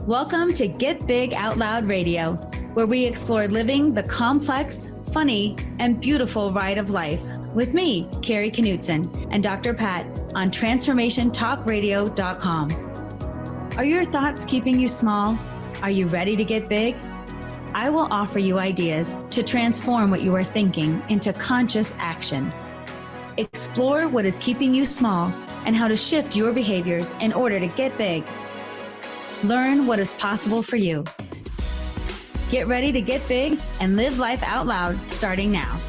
Welcome to Get Big Out Loud Radio, where we explore living the complex, funny, and beautiful ride of life with me, Kari and Dr. Pat on transformationtalkradio.com. Are your thoughts keeping you small? Are you ready to get big? I will offer you ideas to transform what you are thinking into conscious action. Explore what is keeping you small and how to shift your behaviors in order to get big. Learn what is possible for you. Get ready to get big and live life out loud starting now.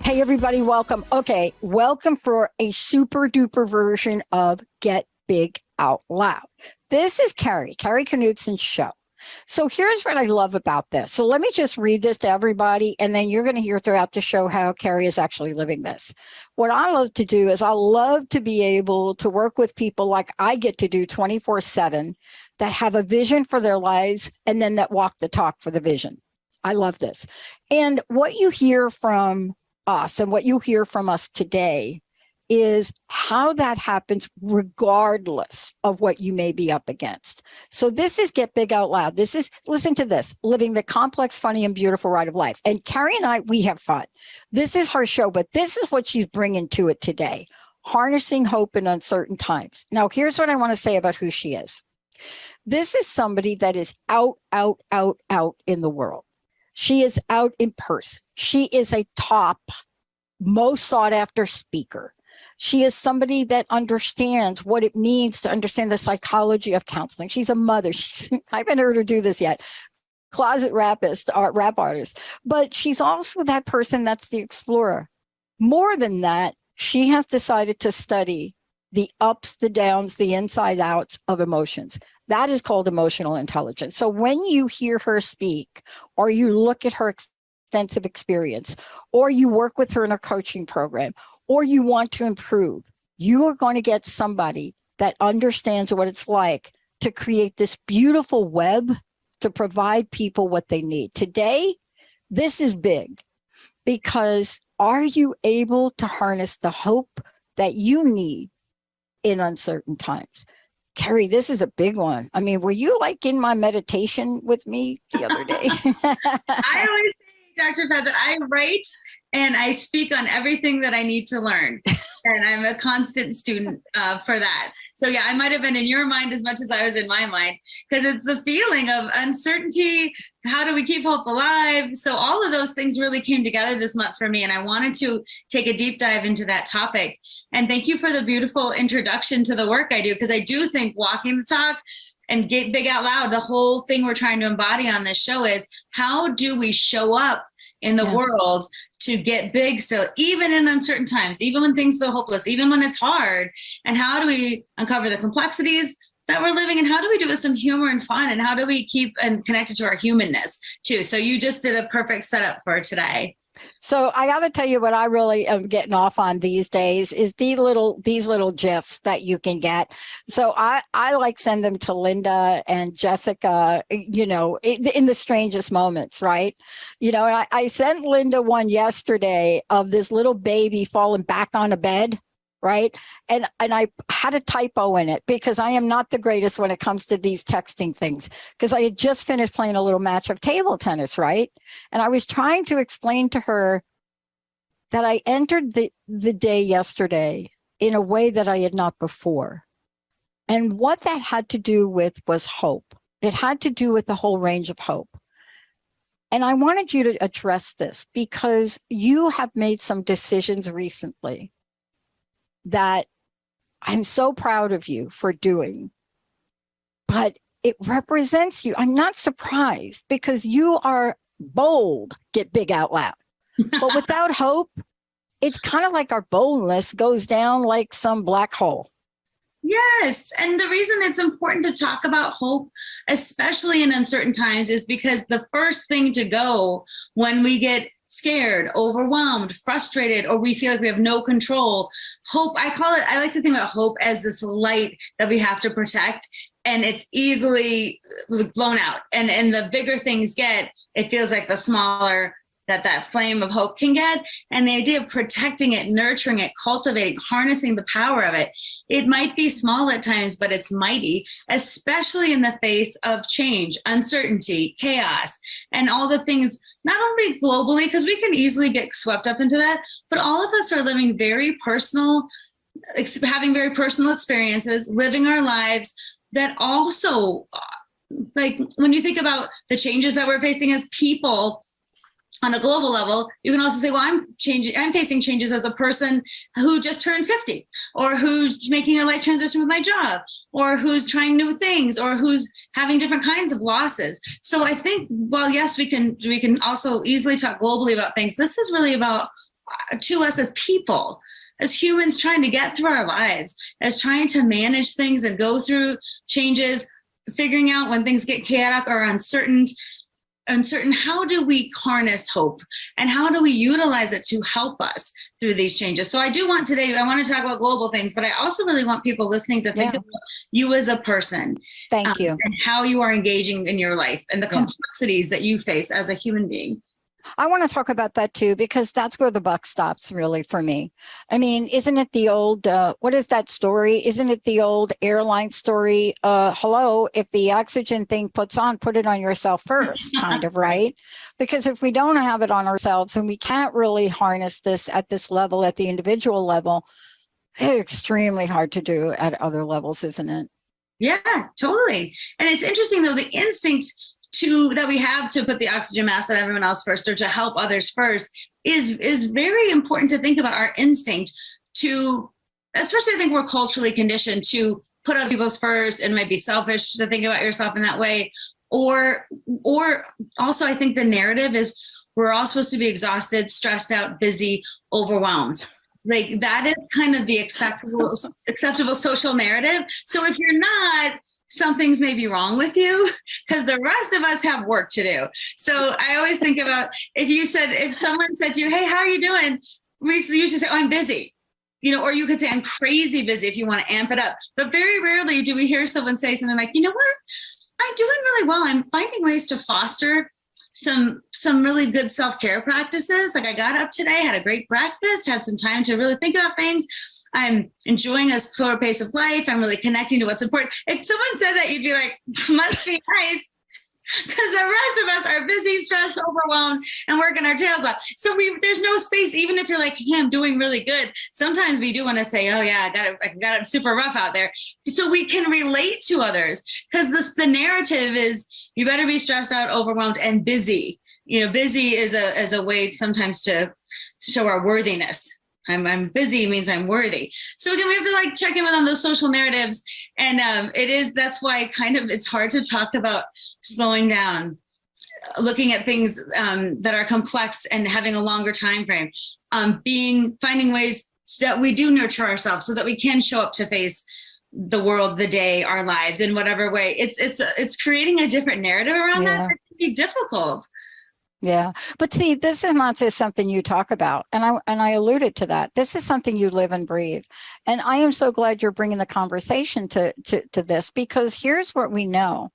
Hey, everybody, welcome. Okay, welcome for a super duper version of Get Big Out Loud. This is Kari Knutson's show. So here's what I love about this. So let me just read this to everybody, and then you're going to hear throughout the show how Kari is actually living this. What I love to do is I love to be able to work with people like I get to do 24/7 that have a vision for their lives and then that walk the talk for the vision. I love this. And what you hear from us and what you hear from us today is how that happens regardless of what you may be up against. So this is Get Big Out Loud. This is, listen to this, living the complex, funny, and beautiful ride of life. And Kari and I, we have fun. This is her show, but this is what she's bringing to it today, harnessing hope in uncertain times. Now, here's what I want to say about who she is. This is somebody that is out in the world. She is out in person. She is a top, most sought after speaker. She is somebody that understands what it means to understand the psychology of counseling. She's a mother. I haven't heard her do this yet. Closet rap artist. But she's also that person that's the explorer. More than that, she has decided to study the ups, the downs, the inside outs of emotions. That is called emotional intelligence. So when you hear her speak, or you look at her extensive experience, or you work with her in a coaching program, or you want to improve, you are going to get somebody that understands what it's like to create this beautiful web to provide people what they need. Today, this is big because are you able to harness the hope that you need in uncertain times? Kari, this is a big one. I mean, were you like in my meditation with me the other day? I always say, Dr. Pat, that I write and I speak on everything that I need to learn. And I'm a constant student for that. So yeah, I might have been in your mind as much as I was in my mind, because it's the feeling of uncertainty. How do we keep hope alive? So all of those things really came together this month for me. And I wanted to take a deep dive into that topic. And thank you for the beautiful introduction to the work I do, because I do think walking the talk and Get Big Out Loud, the whole thing we're trying to embody on this show is how do we show up in the world to get big still, even in uncertain times, even when things feel hopeless, even when it's hard, and how do we uncover the complexities that we're living, and how do we do it with some humor and fun, and how do we keep and connected to our humanness too? So you just did a perfect setup for today. So I got to tell you what I really am getting off on these days is these little GIFs that you can get. So I like send them to Linda and Jessica, you know, in the strangest moments, right? You know, I sent Linda one yesterday of this little baby falling back on a bed. Right. And I had a typo in it because I am not the greatest when it comes to these texting things, because I had just finished playing a little match of table tennis. Right. And I was trying to explain to her that I entered the day yesterday in a way that I had not before. And what that had to do with was hope. It had to do with the whole range of hope. And I wanted you to address this because you have made some decisions recently that I'm so proud of you for doing, but it represents you. I'm not surprised because you are bold, get big out loud. But without hope, it's kind of like our boldness goes down like some black hole. Yes. And the reason it's important to talk about hope, especially in uncertain times, is because the first thing to go when we get scared, overwhelmed, frustrated, or we feel like we have no control. Hope, I like to think about hope as this light that we have to protect, and it's easily blown out. And the bigger things get, it feels like the smaller that flame of hope can get. And the idea of protecting it, nurturing it, cultivating, harnessing the power of it. It might be small at times, but it's mighty, especially in the face of change, uncertainty, chaos, and all the things, not only globally, because we can easily get swept up into that, but all of us are living very personal, having very personal experiences, living our lives that also, like when you think about the changes that we're facing as people on a global level, you can also say, well, I'm facing changes as a person who just turned 50, or who's making a life transition with my job, or who's trying new things, or who's having different kinds of losses. So I think, well, yes, we can also easily talk globally about things. This is really about to us as people, as humans trying to get through our lives, as trying to manage things and go through changes, figuring out when things get chaotic or uncertain, how do we harness hope and how do we utilize it to help us through these changes? So I want to talk about global things, but I also really want people listening to think about you as a person. Thank you. And how you are engaging in your life and the complexities that you face as a human being. I want to talk about that too, because that's where the buck stops really for me. I mean, isn't it the old, what is that story? Isn't it the old airline story? Hello, if the oxygen thing puts on, put it on yourself first, kind of, right? Because if we don't have it on ourselves and we can't really harness this at this level, at the individual level, it's extremely hard to do at other levels, isn't it? Yeah, totally. And it's interesting though, the instinct that we have to put the oxygen mask on everyone else first, or to help others first, is very important to think about. Our instinct to, especially I think we're culturally conditioned to put other people's first, and might be selfish to think about yourself in that way. Or also I think the narrative is we're all supposed to be exhausted, stressed out, busy, overwhelmed. Like that is kind of the acceptable social narrative. So if you're not, something's maybe wrong with you, because the rest of us have work to do. So I always think about if someone said to you, hey, how are you doing? You should say, oh, I'm busy, or you could say, I'm crazy busy if you want to amp it up. But very rarely do we hear someone say something like, you know what? I'm doing really well. I'm finding ways to foster some really good self-care practices. Like I got up today, had a great breakfast, had some time to really think about things. I'm enjoying a slower pace of life. I'm really connecting to what's important. If someone said that, you'd be like, must be nice, because the rest of us are busy, stressed, overwhelmed, and working our tails off. So there's no space, even if you're like, yeah, I'm doing really good. Sometimes we do want to say, oh yeah, I got it super rough out there. So we can relate to others, because the narrative is you better be stressed out, overwhelmed, and busy. Busy is a way sometimes to show our worthiness. I'm busy means I'm worthy. So again, we have to check in on those social narratives. And that's why it's hard to talk about slowing down, looking at things that are complex and having a longer time frame, finding ways that we do nurture ourselves so that we can show up to face the world, the day, our lives in whatever way. It's creating a different narrative around that can be difficult. Yeah. But see, this is not just something you talk about. And I alluded to that. This is something you live and breathe. And I am so glad you're bringing the conversation to this, because here's what we know.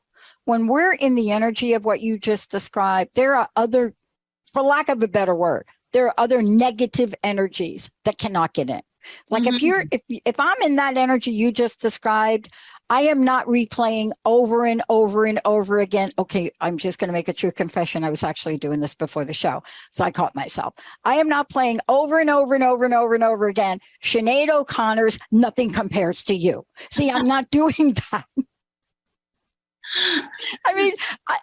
When we're in the energy of what you just described, there are other, for lack of a better word, there are other negative energies that cannot get in. Like if I'm in that energy you just described, I am not replaying over and over and over again. Okay, I'm just going to make a true confession. I was actually doing this before the show, so I caught myself. I am not playing over and over and over and over and over again. Sinead O'Connor's Nothing Compares to You. See, I'm not doing that. I mean,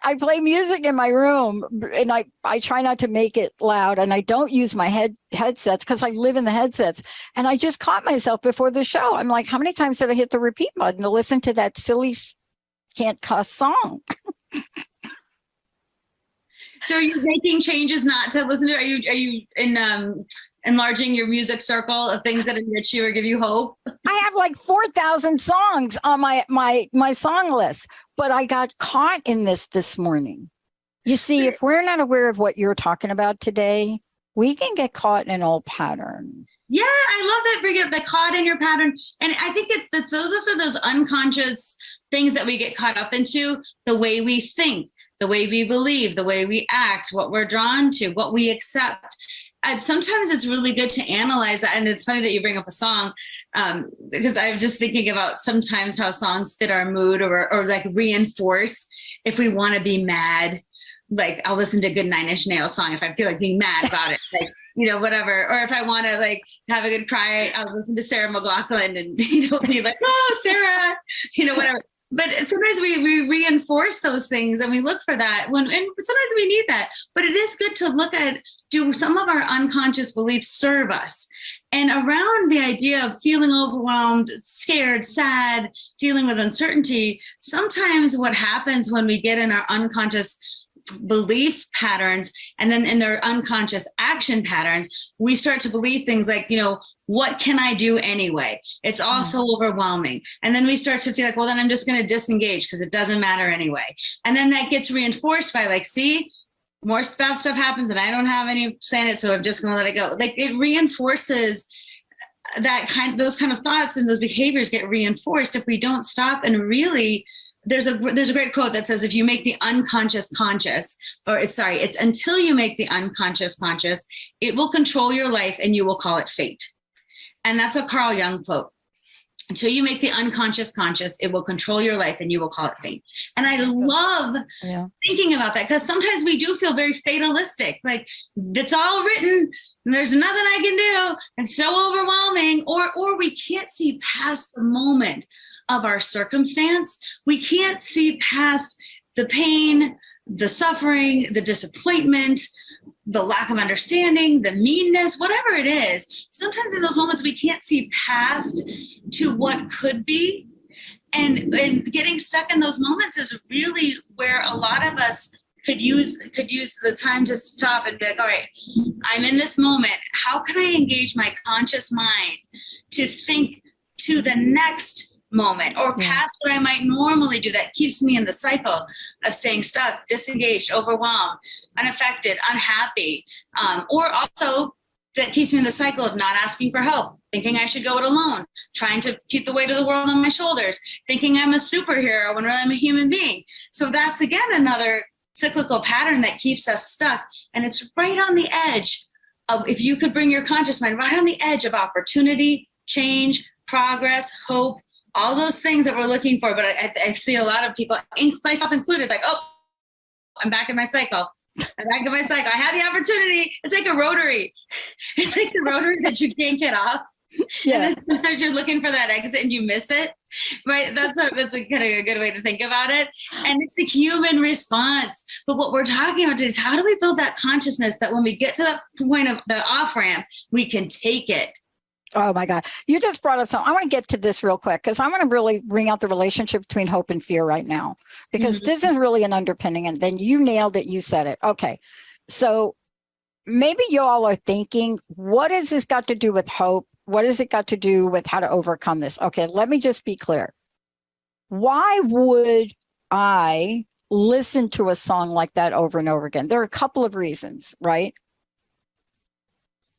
I play music in my room, and I try not to make it loud, and I don't use my headsets because I live in the headsets. And I just caught myself before the show. I'm like, how many times did I hit the repeat button to listen to that silly can't cuss song? So are you making changes not to listen to? Are you enlarging your music circle of things that enrich you or give you hope? I have like 4,000 songs on my song list, but I got caught in this morning. You see, if we're not aware of what you're talking about today, we can get caught in an old pattern. Yeah, I love that, Brigitte, the caught in your pattern. And I think those are those unconscious things that we get caught up into, the way we think, the way we believe, the way we act, what we're drawn to, what we accept. And sometimes it's really good to analyze that. And it's funny that you bring up a song, because I'm just thinking about sometimes how songs fit our mood or like reinforce if we want to be mad. Like I'll listen to a good Nine Inch Nails song if I feel like being mad about it, like, whatever. Or if I want to like have a good cry, I'll listen to Sarah McLachlan and, be like, oh, Sarah, whatever. But sometimes we reinforce those things and we look for that and sometimes we need that, but it is good to look at, do some of our unconscious beliefs serve us? And around the idea of feeling overwhelmed, scared, sad, dealing with uncertainty, sometimes what happens when we get in our unconscious belief patterns and then in their unconscious action patterns, we start to believe things like, what can I do anyway? It's all so overwhelming. And then we start to feel like, well, then I'm just going to disengage because it doesn't matter anyway. And then that gets reinforced by like, see, more bad stuff happens and I don't have any say in it, so I'm just going to let it go. Like it reinforces those kind of thoughts, and those behaviors get reinforced if we don't stop and really. There's a great quote that says, if you make the unconscious conscious, it's until you make the unconscious conscious, it will control your life and you will call it fate. And that's a Carl Jung quote. Until you make the unconscious conscious, it will control your life and you will call it fate. And I love thinking about that, because sometimes we do feel very fatalistic, like it's all written and there's nothing I can do. It's so overwhelming. Or we can't see past the moment of our circumstance. We can't see past the pain, the suffering, the disappointment, the lack of understanding, the meanness, whatever it is. Sometimes in those moments, we can't see past to what could be. And getting stuck in those moments is really where a lot of us could use the time to stop and be like, all right, I'm in this moment. How can I engage my conscious mind to think to the next moment or past what I might normally do that keeps me in the cycle of staying stuck, disengaged, overwhelmed, unaffected, unhappy, or also that keeps me in the cycle of not asking for help, thinking I should go it alone, trying to keep the weight of the world on my shoulders, thinking I'm a superhero when really I'm a human being. So that's, again, another cyclical pattern that keeps us stuck. And it's right on the edge of, if you could bring your conscious mind right on the edge of opportunity, change, progress, hope, all those things that we're looking for. But I see a lot of people, myself included, like, oh, I'm back in my cycle. I'm back in my cycle. I had the opportunity. It's like a rotary. It's like the rotary that you can't get off. Yeah. And then sometimes you're looking for that exit and you miss it. Right. That's a kind of a good way to think about it. And it's a human response. But what we're talking about is, how do we build that consciousness that when we get to the point of the off ramp, we can take it? Oh my God. You just brought up something. I want to get to this real quick, because I want to really bring out the relationship between hope and fear right now, because this is really an underpinning. And then you nailed it. You said it. Okay. So maybe you all are thinking, what has this got to do with hope? What has it got to do with how to overcome this? Okay. Let me just be clear. Why would I listen to a song like that over and over again? There are a couple of reasons, right?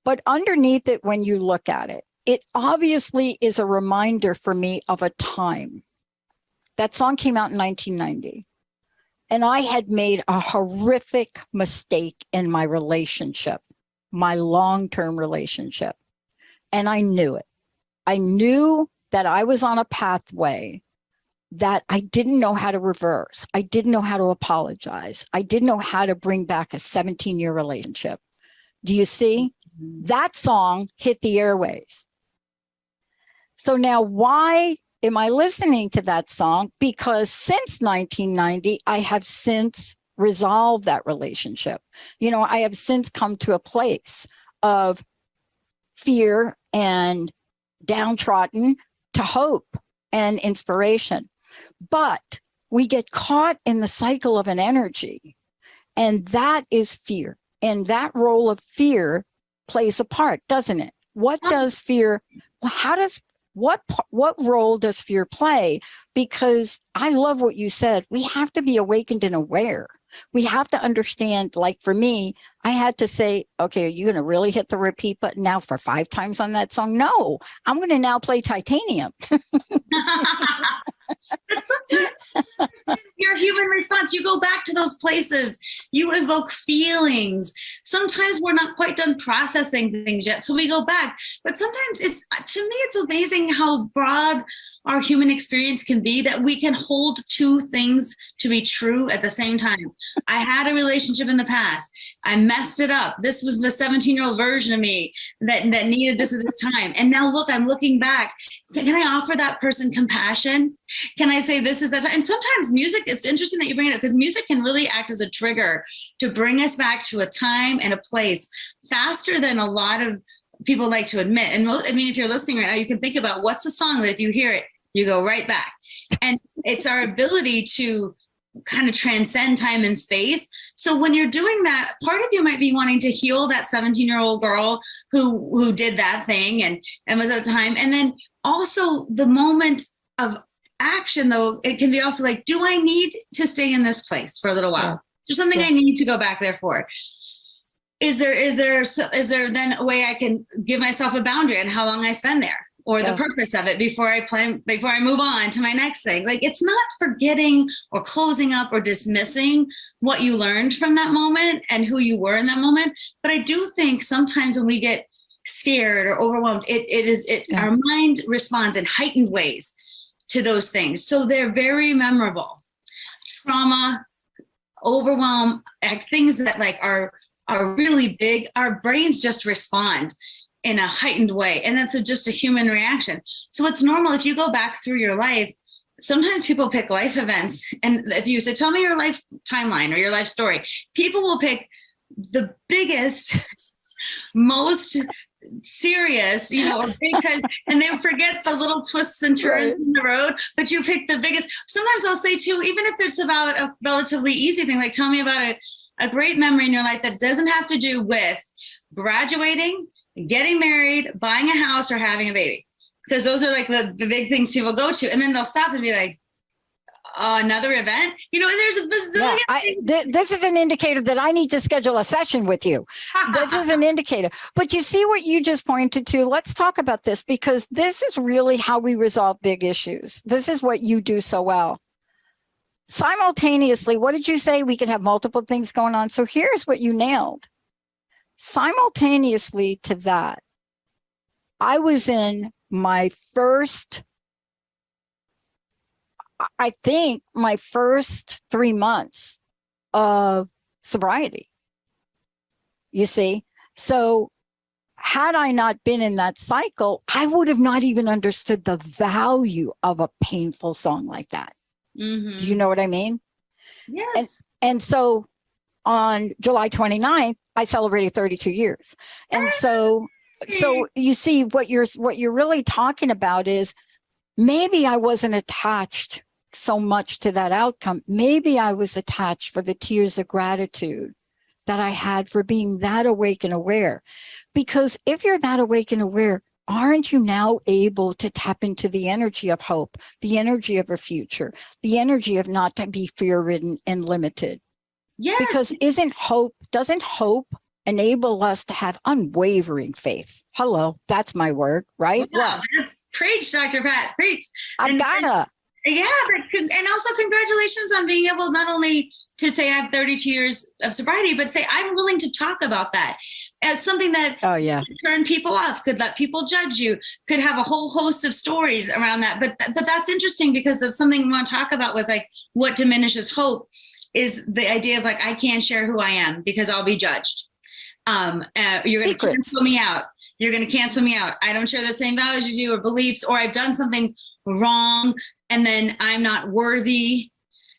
But underneath it, when you look at it, it obviously is a reminder for me of a time. That song came out in 1990. And I had made a horrific mistake in my relationship, my long-term relationship. And I knew it. I knew that I was on a pathway that I didn't know how to reverse. I didn't know how to apologize. I didn't know how to bring back a 17-year relationship. Do you see? That song hit the airwaves. So now, why am I listening to that song? Because since 1990, I have since resolved that relationship. You know, I have since come to a place of fear and downtrodden to hope and inspiration. But we get caught in the cycle of an energy, and that is fear. And that role of fear plays a part, doesn't it? What does fear, what role does fear play? Because I love what you said. We have to be awakened and aware. We have to understand, like for me, I had to say, okay, are you going to really hit the repeat button now for 5 times on that song? No, I'm going to now play Titanium. But sometimes your human response, thoughts, you go back to those places, you evoke feelings. Sometimes we're not quite done processing things yet, so we go back. But sometimes to me, it's amazing how broad our human experience can be, that we can hold two things to be true at the same time. I had a relationship in the past. I messed it up. This was the 17-year-old version of me that needed this at this time. And now look, I'm looking back. Can I offer that person compassion? Can I say this is that time? And sometimes music, it's interesting that you bring it up, because music can really act as a trigger to bring us back to a time and a place faster than a lot of people like to admit. And I mean, if you're listening right now, you can think about what's a song that if you hear it, you go right back. And it's our ability to kind of transcend time and space. So when you're doing that, part of you might be wanting to heal that 17-year-old girl who did that thing and was at the time. And then also the moment of action, though, it can be also like, do I need to stay in this place for a little while? Yeah. There's something I need to go back there for. Is there then a way I can give myself a boundary on how long I spend there, or the purpose of it before I move on to my next thing? Like, it's not forgetting or closing up or dismissing what you learned from that moment and who you were in that moment. But I do think sometimes when we get scared or overwhelmed, our mind responds in heightened ways to those things. So they're very memorable. Trauma, overwhelm, things that like are really big, our brains just respond in a heightened way. And that's just a human reaction. So it's normal if you go back through your life. Sometimes people pick life events. And if you say, tell me your life timeline or your life story, people will pick the biggest, most serious, or big size, and they forget the little twists and turns in the road, but you pick the biggest. Sometimes I'll say too, even if it's about a relatively easy thing, like tell me about a great memory in your life that doesn't have to do with graduating, getting married, buying a house, or having a baby. Because those are like the big things people go to. And then they'll stop and be like, another event? There's a bazillion. This is an indicator that I need to schedule a session with you. This is an indicator. But you see what you just pointed to? Let's talk about this, because this is really how we resolve big issues. This is what you do so well. Simultaneously, what did you say? We could have multiple things going on. So here's what you nailed. Simultaneously to that, I was in my first 3 months of sobriety. You see? So had I not been in that cycle, I would have not even understood the value of a painful song like that. Mm-hmm. Do you know what I mean? Yes. And so on July 29th, I celebrated 32 years. And so you see what you're really talking about is maybe I wasn't attached so much to that outcome. Maybe I was attached for the tears of gratitude that I had for being that awake and aware. Because if you're that awake and aware, aren't you now able to tap into the energy of hope, the energy of a future, the energy of not to be fear-ridden and limited? Yes. Because doesn't hope enable us to have unwavering faith? Hello, that's my word, right? Wow, that's preach, Dr. Pat, preach. And also congratulations on being able not only to say I have 32 years of sobriety, but say I'm willing to talk about that as something that could turn people off, could let people judge you, could have a whole host of stories around that. But that's interesting, because that's something we want to talk about with like what diminishes hope is the idea of like, I can't share who I am because I'll be judged. You're going to cancel me out. You're going to cancel me out. I don't share the same values as you or beliefs, or I've done something wrong and then I'm not worthy.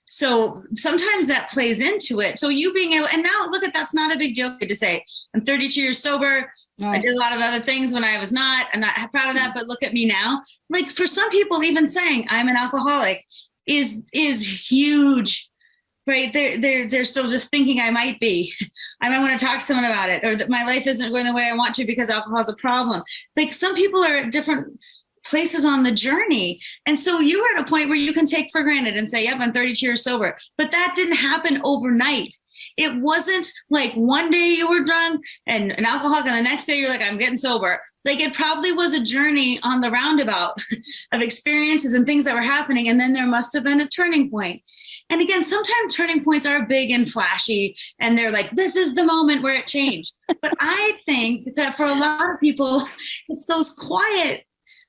So sometimes that plays into it. So you being able, and now look at, that's not a big deal to say, I'm 32 years sober. Right. I did a lot of other things when I was not. I'm not proud of that, but look at me now. Like for some people, even saying I'm an alcoholic is huge. Right. They're still just thinking I might be. I might want to talk to someone about it, or that my life isn't going the way I want to because alcohol is a problem. Like some people are at different places on the journey. And so you were at a point where you can take for granted and say, yep, I'm 32 years sober. But that didn't happen overnight. It wasn't like one day you were drunk and an alcoholic and the next day you're like, I'm getting sober. Like it probably was a journey on the roundabout of experiences and things that were happening. And then there must have been a turning point. And again, sometimes turning points are big and flashy and they're like, this is the moment where it changed. But I think that for a lot of people, it's those quiet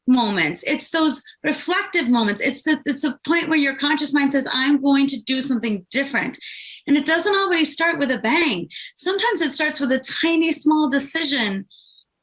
moments. It's those reflective moments. It's the point where your conscious mind says, I'm going to do something different. And it doesn't always start with a bang. Sometimes it starts with a tiny, small decision,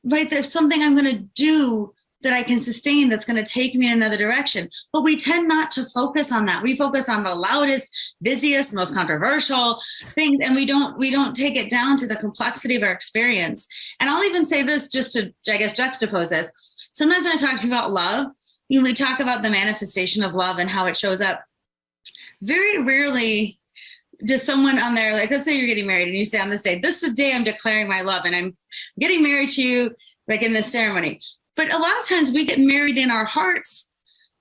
right? There's something I'm going to do that I can sustain that's going to take me in another direction. But we tend not to focus on that. We focus on the loudest, busiest, most controversial things, and we don't take it down to the complexity of our experience. And I'll even say this just to, I guess, juxtapose this. Sometimes when I talk to you about love, we talk about the manifestation of love and how it shows up. Very rarely does someone on there, like, let's say you're getting married and you say on this day, this is the day I'm declaring my love and I'm getting married to you, like in this ceremony. But a lot of times we get married in our hearts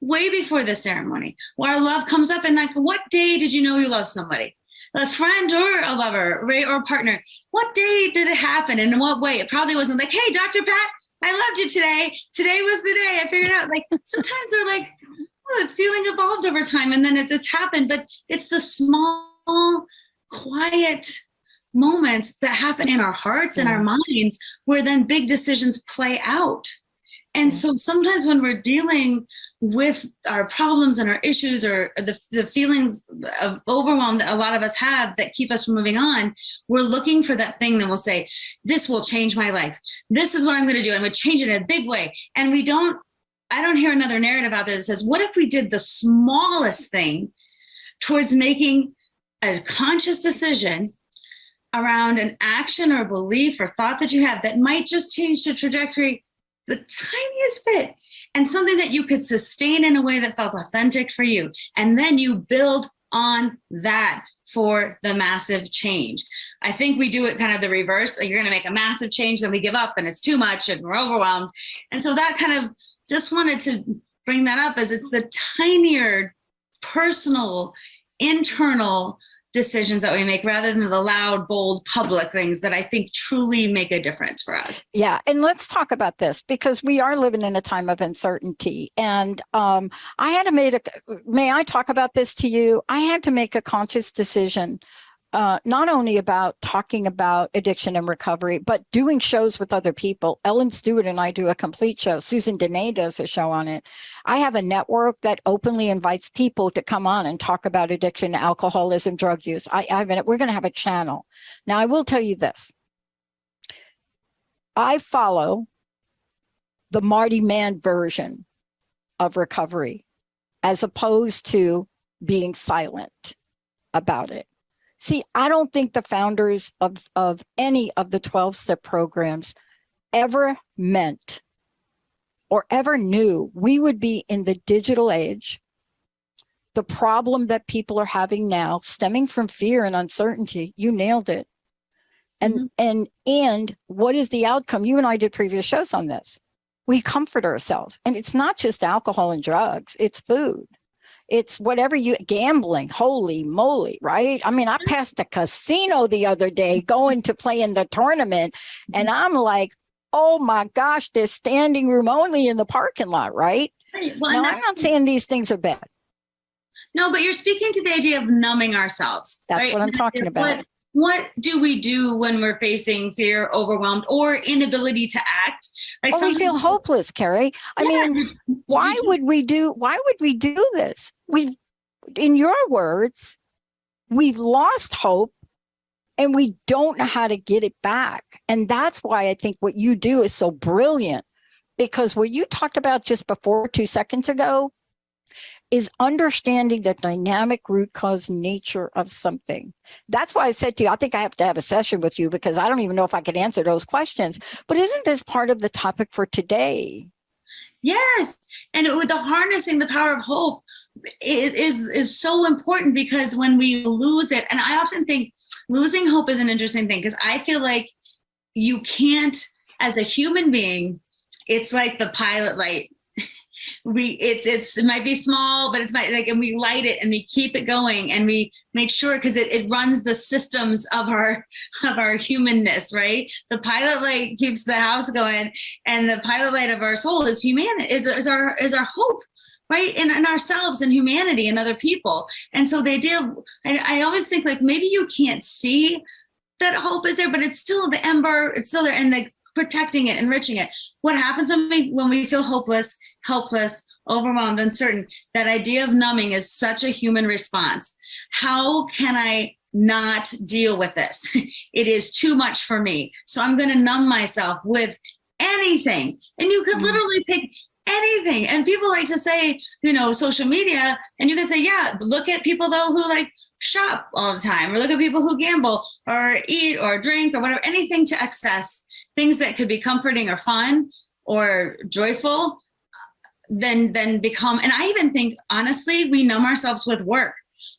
way before the ceremony, where our love comes up and like, what day did you know you love somebody? A friend or a lover, right? Or a partner. What day did it happen and in what way? It probably wasn't like, hey, Dr. Pat, I loved you today. Today was the day I figured out. Like sometimes they're like, oh, the feeling evolved over time and then it's happened. But it's the small, quiet moments that happen in our hearts and our minds where then big decisions play out. And so sometimes when we're dealing with our problems and our issues or the feelings of overwhelm that a lot of us have that keep us from moving on, we're looking for that thing that will say, this will change my life. This is what I'm going to do. I'm going to change it in a big way. And I don't hear another narrative out there that says, what if we did the smallest thing towards making a conscious decision around an action or belief or thought that you have that might just change the trajectory the tiniest bit, and something that you could sustain in a way that felt authentic for you. And then you build on that for the massive change. I think we do it kind of the reverse. Like you're going to make a massive change, then we give up and it's too much and we're overwhelmed. And so that kind of just wanted to bring that up as it's the tinier personal, internal decisions that we make rather than the loud, bold, public things that I think truly make a difference for us. Yeah. And let's talk about this because we are living in a time of uncertainty. And I had to may I talk about this to you? I had to make a conscious decision, not only about talking about addiction and recovery, but doing shows with other people. Ellen Stewart and I do a complete show. Susan Dene does a show on it. I have a network that openly invites people to come on and talk about addiction, alcoholism, drug use. We're going to have a channel. Now, I will tell you this. I follow the Marty Mann version of recovery as opposed to being silent about it. See, I don't think the founders of any of the 12-step programs ever meant or ever knew we would be in the digital age. The problem that people are having now stemming from fear and uncertainty, you nailed it. And what is the outcome? You and I did previous shows on this. We comfort ourselves. And it's not just alcohol and drugs, it's food. It's whatever gambling, holy moly, right? I mean, I passed a casino the other day going to play in the tournament, and I'm like, oh my gosh, there's standing room only in the parking lot, right? Well, now, I'm not saying these things are bad. No, but you're speaking to the idea of numbing ourselves. That's right? what I'm talking about. What do we do when we're facing fear, overwhelmed, or inability to act? Like we feel hopeless, Kari. I mean, why would we do this? In your words, we've lost hope and we don't know how to get it back. And that's why I think what you do is so brilliant, because what you talked about just before 2 seconds ago is understanding the dynamic root cause nature of something. That's why I said to you, I think I have to have a session with you because I don't even know if I could answer those questions. But isn't this part of the topic for today? Yes. And with the harnessing the power of hope is so important, because when we lose it, and I often think losing hope is an interesting thing, because I feel like you can't, as a human being, it's like the pilot light. it might be small, but and we light it and we keep it going and we make sure, because it runs the systems of our humanness, right? The pilot light keeps the house going, and the pilot light of our soul is humanity, is our hope, right? In ourselves and humanity and other people. And so the idea of, I always think like, maybe you can't see that hope is there, but it's still the ember, it's still there, and like protecting it, enriching it. What happens when we feel hopeless, helpless, overwhelmed, uncertain? That idea of numbing is such a human response. How can I not deal with this? It is too much for me. So I'm going to numb myself with anything. And you could literally pick anything. And people like to say, social media, and you can say, yeah, look at people though who like shop all the time, or look at people who gamble or eat or drink or whatever, anything to excess, things that could be comforting or fun or joyful, then become, and I even think, honestly, we numb ourselves with work.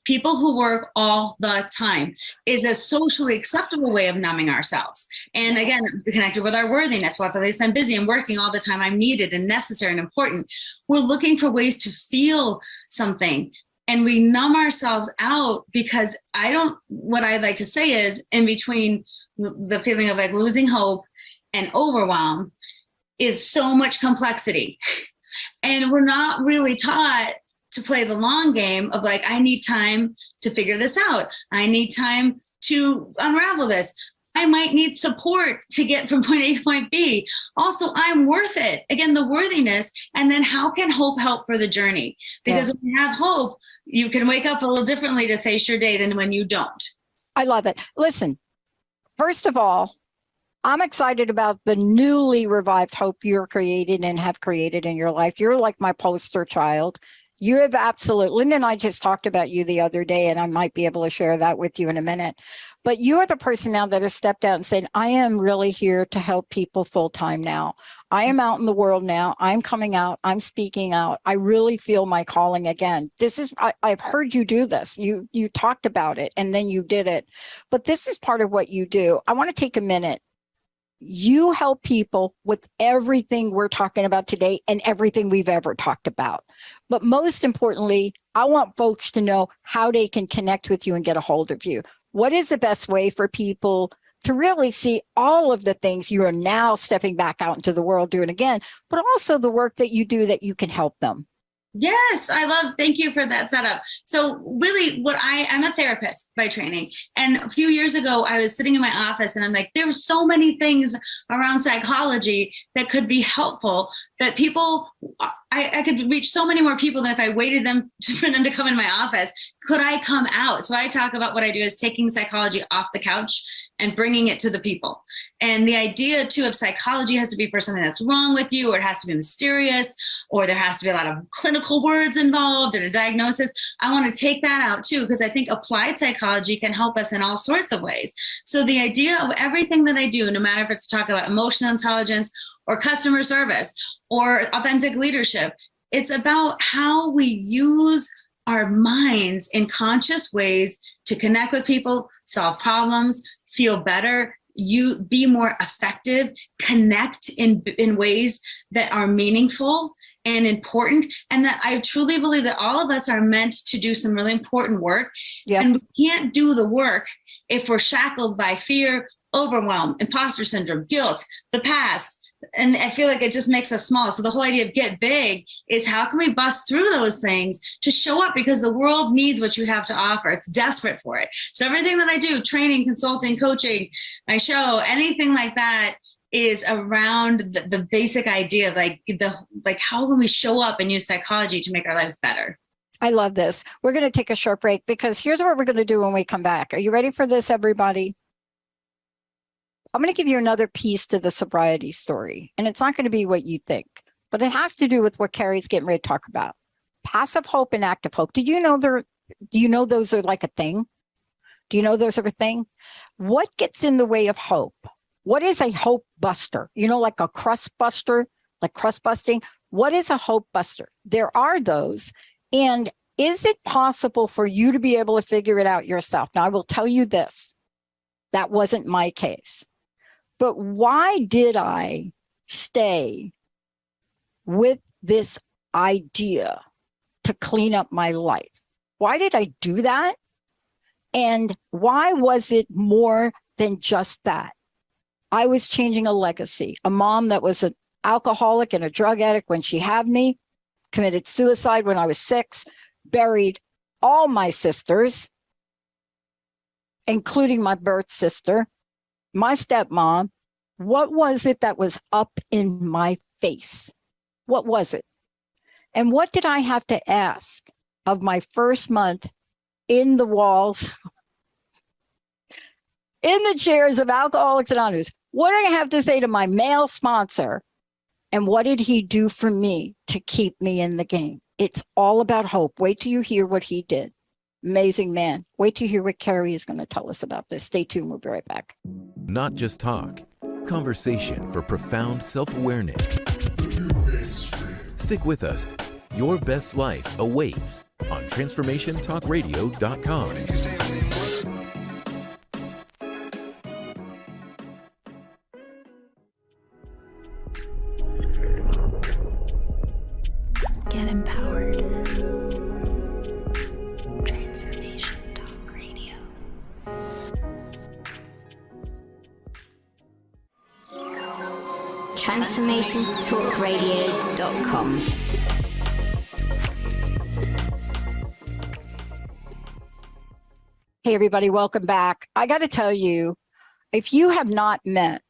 People who work all the time is a socially acceptable way of numbing ourselves. And again, connected with our worthiness. Well, at least I'm busy and working all the time. I'm needed and necessary and important. We're looking for ways to feel something. And we numb ourselves out because what I'd like to say is, in between the feeling of like losing hope and overwhelm is so much complexity. And we're not really taught to play the long game of like, I need time to figure this out. I need time to unravel this. I might need support to get from point A to point B. Also, I'm worth it. Again, the worthiness. And then how can hope help for the journey? Because when you have hope, you can wake up a little differently to face your day than when you don't. I love it. Listen, first of all, I'm excited about the newly revived hope you're creating and have created in your life. You're like my poster child. You have Linda and I just talked about you the other day, and I might be able to share that with you in a minute. But you are the person now that has stepped out and said, I am really here to help people full time now. I am out in the world now. I'm coming out. I'm speaking out. I really feel my calling again. I've heard you do this. You talked about it and then you did it. But this is part of what you do. I want to take a minute. You help people with everything we're talking about today and everything we've ever talked about. But most importantly, I want folks to know how they can connect with you and get a hold of you. What is the best way for people to really see all of the things you are now stepping back out into the world doing again, but also the work that you do that you can help them? Yes, thank you for that setup. So really I'm a therapist by training. And a few years ago, I was sitting in my office and I'm like, there's so many things around psychology that could be helpful, that people, I could reach so many more people than if I waited for them to come in my office. Could I come out? So I talk about what I do is taking psychology off the couch and bringing it to the people. And the idea too of psychology has to be for something that's wrong with you, or it has to be mysterious, or there has to be a lot of clinical words involved and a diagnosis. I want to take that out too, because I think applied psychology can help us in all sorts of ways. So the idea of everything that I do, no matter if it's talk about emotional intelligence or customer service or authentic leadership, it's about how we use our minds in conscious ways to connect with people, solve problems, feel better, you be more effective, connect in ways that are meaningful and important. And that I truly believe that all of us are meant to do some really important work. Yep. And we can't do the work if we're shackled by fear, overwhelm, imposter syndrome, guilt, the past. And I feel like it just makes us small. So the whole idea of get big is how can we bust through those things to show up, because the world needs what you have to offer. It's desperate for it. So everything that I do, training, consulting, coaching, my show, anything like that is around the basic idea of like how can we show up and use psychology to make our lives better. I love this. We're going to take a short break because here's what we're going to do when we come back. Are you ready for this, everybody? I'm going to give you another piece to the sobriety story, and it's not going to be what you think, but it has to do with what Kari's getting ready to talk about. Passive hope and active hope. Do you know those are like a thing? Do you know those are a thing? What gets in the way of hope? What is a hope buster? Like a crust buster, like crust busting. What is a hope buster? There are those. And is it possible for you to be able to figure it out yourself? Now, I will tell you this. That wasn't my case. But why did I stay with this idea to clean up my life. Why did I do that? And why was it more than just that? I was changing a legacy. A mom that was an alcoholic and a drug addict when she had me, committed suicide when I was 6, buried all my sisters, including my birth sister, my stepmom. What was it that was up in my face? What was it? And what did I have to ask of my first month in the walls, in the chairs of Alcoholics Anonymous? What did I have to say to my male sponsor? And what did he do for me to keep me in the game? It's all about hope. Wait till you hear what he did. Amazing man. Wait till you hear what Kari is going to tell us about this. Stay tuned. We'll be right back. Not just talk, conversation for profound self-awareness. Stick with us. Your best life awaits on transformationtalkradio.com. Get empowered. Transformation Talk Radio. TransformationTalkRadio.com. Hey, everybody, welcome back. I got to tell you, if you have not met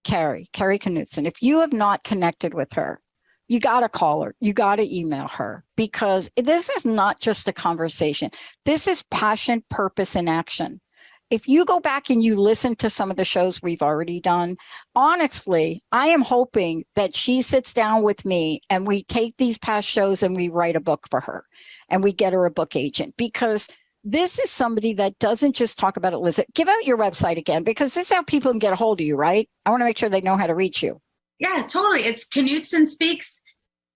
Kari Knudsen, if you have not connected with her, you got to call her. You got to email her, because this is not just a conversation. This is passion, purpose, and action. If you go back and you listen to some of the shows we've already done, honestly, I am hoping that she sits down with me and we take these past shows and we write a book for her and we get her a book agent, because this is somebody that doesn't just talk about it. Liz, give out your website again, because this is how people can get a hold of you, right? I want to make sure they know how to reach you. Yeah, totally. It's Knudsen Speaks,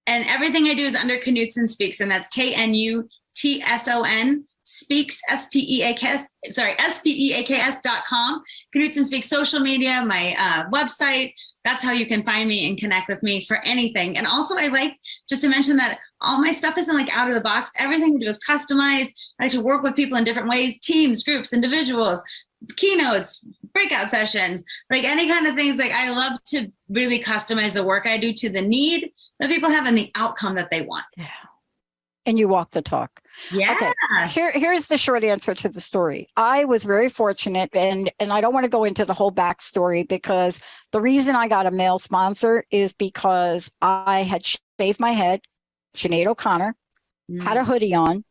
and everything I do is under Knudsen Speaks, and that's KNUTSON Speaks, SPEAKS.com. Knudsen Speaks social media, my website. That's how you can find me and connect with me for anything. And also, I like just to mention that all my stuff isn't like out of the box. Everything I do is customized. I like to work with people in different ways, teams, groups, individuals, keynotes, breakout sessions, like any kind of things. Like, I love to really customize the work I do to the need that people have and the outcome that they want. Yeah. And you walk the talk. Yeah. Okay. Here's the short answer to the story. I was very fortunate, and I don't want to go into the whole backstory, because the reason I got a male sponsor is because I had shaved my head, Sinead O'Connor, had a hoodie on,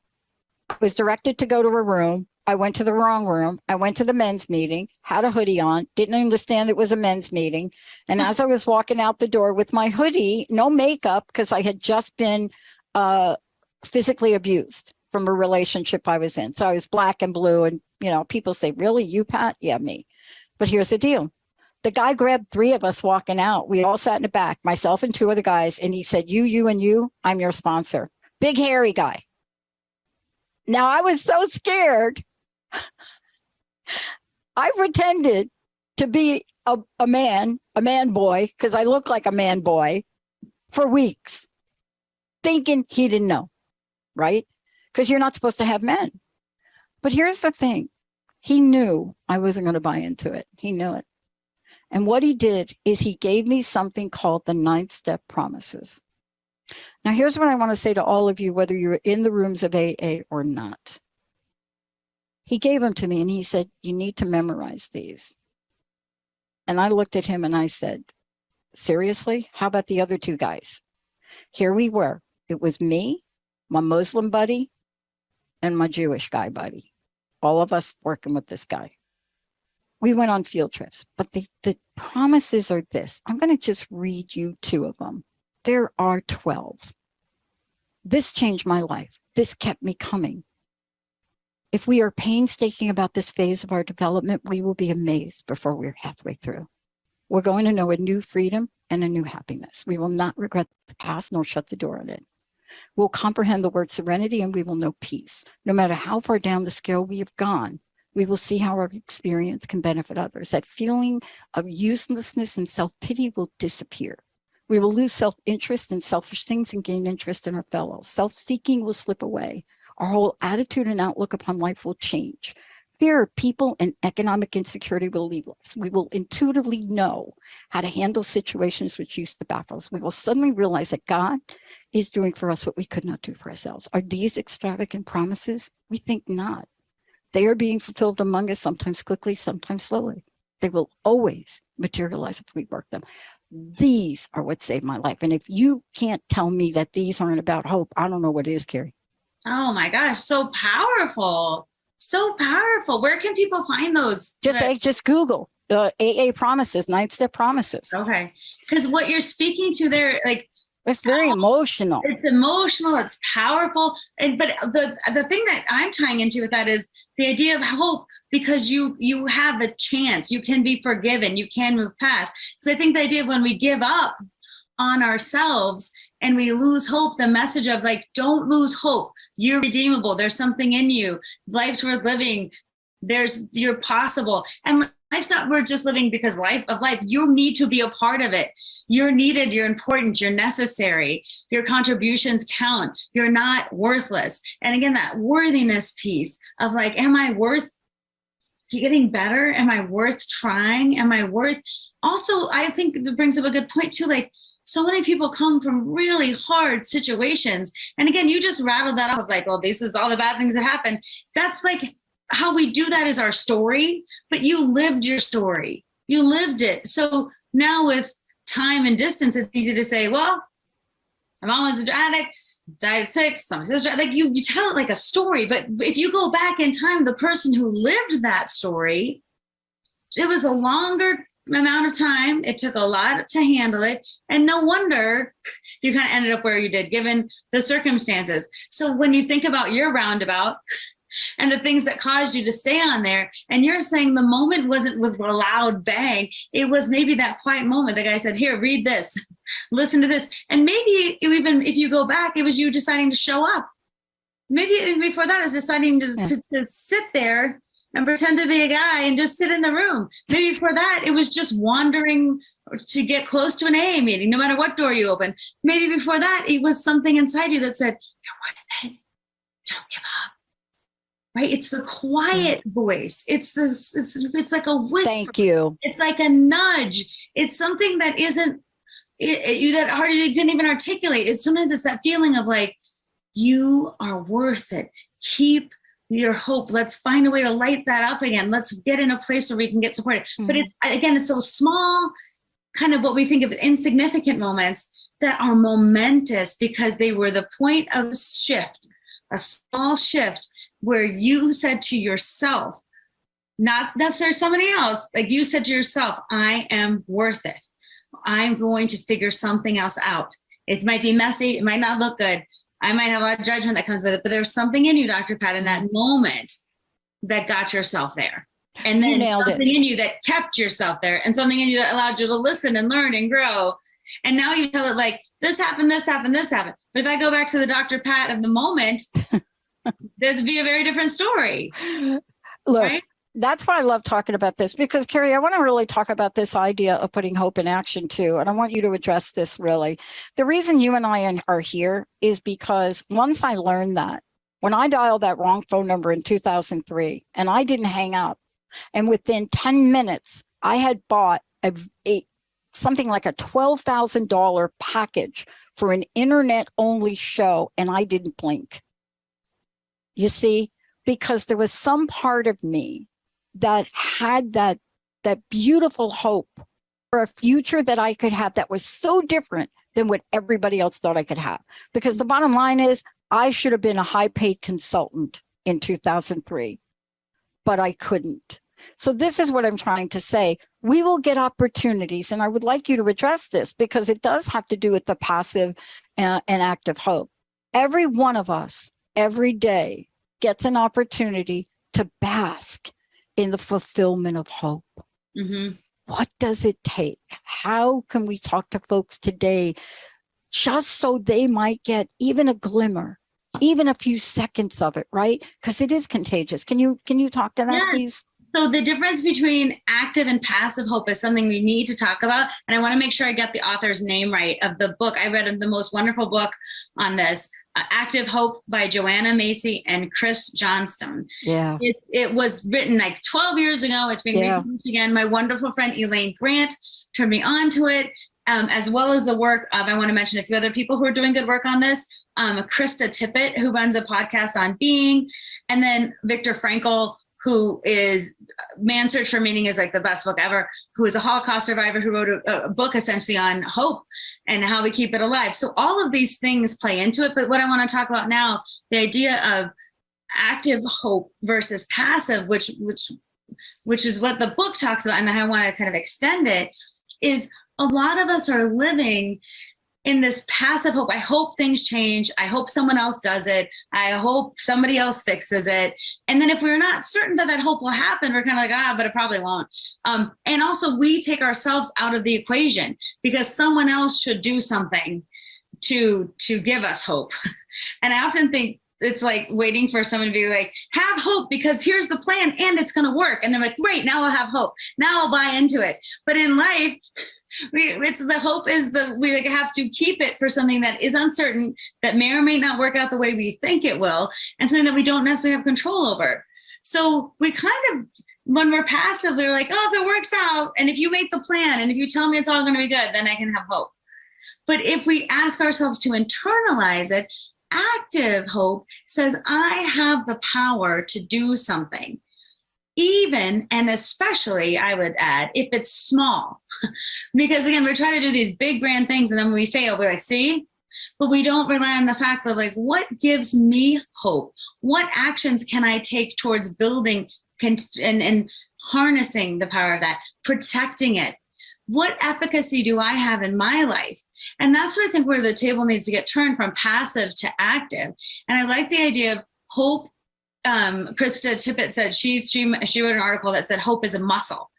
was directed to go to a room. I went to the wrong room. I went to the men's meeting, had a hoodie on, didn't understand it was a men's meeting. And as I was walking out the door with my hoodie, no makeup, because I had just been physically abused from a relationship I was in. So I was black and blue, and, people say, really, you, Pat? Yeah, me. But here's the deal. The guy grabbed 3 of us walking out. We all sat in the back, myself and 2 other guys. And he said, you, and you, I'm your sponsor. Big, hairy guy. Now, I was so scared. I pretended to be a man boy, because I look like a man boy, for weeks, thinking he didn't know, right? Because you're not supposed to have men. But here's the thing. He knew I wasn't going to buy into it. He knew it. And what he did is he gave me something called the 9-step promises. Now, here's what I want to say to all of you, whether you're in the rooms of AA or not. He gave them to me and he said, you need to memorize these. And I looked at him and I said, seriously? How about the other 2 guys? Here we were. It was me, my Muslim buddy, and my Jewish guy buddy. All of us working with this guy. We went on field trips, but the promises are this. I'm going to just read you 2 of them. There are 12. This changed my life. This kept me coming. If we are painstaking about this phase of our development, we will be amazed before we're halfway through. We're going to know a new freedom and a new happiness. We will not regret the past nor shut the door on it. We'll comprehend the word serenity and we will know peace. No matter how far down the scale we have gone, we will see how our experience can benefit others. That feeling of uselessness and self-pity will disappear. We will lose self-interest in selfish things and gain interest in our fellows. Self-seeking will slip away. Our whole attitude and outlook upon life will change. Fear of people and economic insecurity will leave us. We will intuitively know how to handle situations which used to baffle us. We will suddenly realize that God is doing for us what we could not do for ourselves. Are these extravagant promises? We think not. They are being fulfilled among us, sometimes quickly, sometimes slowly. They will always materialize if we work them. These are what saved my life. And if you can't tell me that these aren't about hope, I don't know what is, Kari. Oh my gosh, so powerful. So powerful. Where can people find those? Just Google AA promises, 9-step promises. Okay. Because what you're speaking to there, like, it's very emotional. It's emotional. It's powerful. But the thing that I'm tying into with that is the idea of hope, because you have a chance. You can be forgiven. You can move past. So I think the idea of when we give up on ourselves and we lose hope, the message of like, don't lose hope. You're redeemable. There's something in you. Life's worth living. You're possible. And life's not we're just living because life. You need to be a part of it. You're needed. You're important. You're necessary. Your contributions count. You're not worthless. And again, that worthiness piece of like, am I worth getting better? Am I worth trying? Am I worth? Also, I think that brings up a good point too. Like, so many people come from really hard situations. And again, you just rattled that off of like, well, this is all the bad things that happen. That's like how we do that is our story, but you lived your story. You lived it. So now with time and distance, it's easy to say, well, my mom was an addict, died at 6, my sister, like you tell it like a story. But if you go back in time, the person who lived that story, it was a longer amount of time. It took a lot to handle it. And no wonder you kind of ended up where you did, given the circumstances. So when you think about your roundabout and the things that caused you to stay on there, and you're saying the moment wasn't with a loud bang, it was maybe that quiet moment. The guy said, here, read this, listen to this. And maybe even if you go back, it was you deciding to show up. Maybe even before that, it was deciding to sit there and pretend to be a guy and just sit in the room. Maybe for that, it was just wandering to get close to an AA meeting, no matter what door you open. Maybe before that, it was something inside you that said, you're worth it. Don't give up. Right? It's the quiet voice. It's like a whisper. Thank you. It's like a nudge. It's something that isn't, that hard, you couldn't even articulate. Sometimes it's that feeling of like, you are worth it. Keep your hope. Let's find a way to light that up again. Let's get in a place where we can get supported. Mm-hmm. But it's those small, kind of what we think of insignificant moments that are momentous because they were the point of shift, a small shift where you said to yourself, not necessarily somebody else, like you said to yourself, I am worth it. I'm going to figure something else out. It might be messy. It might not look good. I might have a lot of judgment that comes with it, but there's something in you, Dr. Pat, in that moment that got yourself there. And then something in you that kept yourself there, and something in you that allowed you to listen and learn and grow. And now you tell it like, this happened, this happened, this happened. But if I go back to the Dr. Pat of the moment, this would be a very different story. Look, right? That's why I love talking about this, because Kari, I want to really talk about this idea of putting hope in action too. And I want you to address this really. The reason you and I are here is because once I learned that, when I dialed that wrong phone number in 2003 and I didn't hang up, and within 10 minutes, I had bought something like a $12,000 package for an internet-only show, and I didn't blink. You see, because there was some part of me that had that beautiful hope for a future that I could have that was so different than what everybody else thought I could have. Because the bottom line is, I should have been a high-paid consultant in 2003, but I couldn't. So this is what I'm trying to say. We will get opportunities, and I would like you to address this because it does have to do with the passive and active hope. Every one of us, every day, gets an opportunity to bask in the fulfillment of hope. Mm-hmm. What does it take? How can we talk to folks today just so they might get even a glimmer, even a few seconds of it, right? Because it is contagious. Can you talk to that, please? So the difference between active and passive hope is something we need to talk about. And I want to make sure I get the author's name right of the book. I read the most wonderful book on this, Active Hope by Joanna Macy and Chris Johnstone. Yeah. It was written like 12 years ago. It's being reproduced again. My wonderful friend Elaine Grant turned me on to it, as well as the work of, I want to mention a few other people who are doing good work on this. Krista Tippett, who runs a podcast on being, and then Viktor Frankl, who is Man's Search for Meaning is like the best book ever, who is a Holocaust survivor who wrote a book essentially on hope and how we keep it alive. So all of these things play into it. But what I want to talk about now, the idea of active hope versus passive, which is what the book talks about, and I want to kind of extend it, is a lot of us are living in this passive hope. I hope things change. I hope someone else does it. I hope somebody else fixes it. And then if we're not certain that that hope will happen, we're kind of like, but it probably won't. And also we take ourselves out of the equation because someone else should do something to give us hope. And I often think it's like waiting for someone to be like, have hope because here's the plan and it's going to work. And they're like, great, now I'll have hope. Now I'll buy into it. But in life, we like have to keep it for something that is uncertain, that may or may not work out the way we think it will, and something that we don't necessarily have control over. So we kind of, when we're passive, we're like, if it works out, and if you make the plan, and if you tell me it's all going to be good, then I can have hope. But if we ask ourselves to internalize it, active hope says, I have the power to do something. Even and especially, I would add, if it's small, because again, we're trying to do these big, grand things. And then when we fail, we're like, see, but we don't rely on the fact that like, what gives me hope? What actions can I take towards building and harnessing the power of that, protecting it? What efficacy do I have in my life? And that's where I think where the table needs to get turned from passive to active. And I like the idea of hope. Krista Tippett said she wrote an article that said hope is a muscle,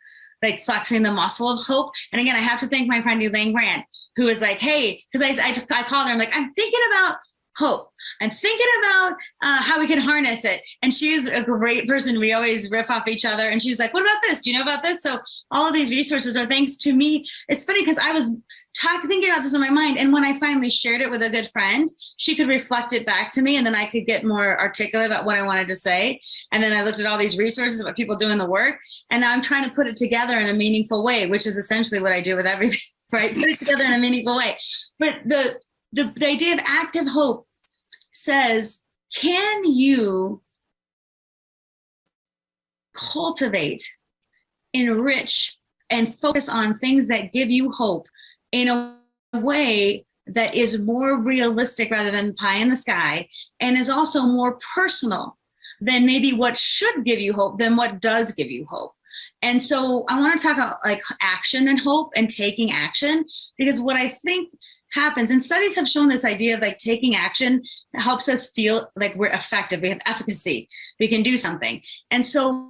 like flexing the muscle of hope. And again, I have to thank my friend Elaine Grant, who was like, hey, because I called her, I'm like, I'm thinking about hope. I'm thinking about how we can harness it. And she's a great person. We always riff off each other. And she's like, what about this? Do you know about this? So all of these resources are thanks to me. It's funny because I was thinking about this in my mind. And when I finally shared it with a good friend, she could reflect it back to me. And then I could get more articulate about what I wanted to say. And then I looked at all these resources about people doing the work. And now I'm trying to put it together in a meaningful way, which is essentially what I do with everything, right? Put it together in a meaningful way. But the idea of active hope says, can you cultivate, enrich, and focus on things that give you hope in a way that is more realistic rather than pie in the sky, and is also more personal than maybe what should give you hope than what does give you hope. And so I want to talk about like action and hope and taking action, because what I think happens, and studies have shown this idea of like taking action helps us feel like we're effective, we have efficacy, we can do something. And so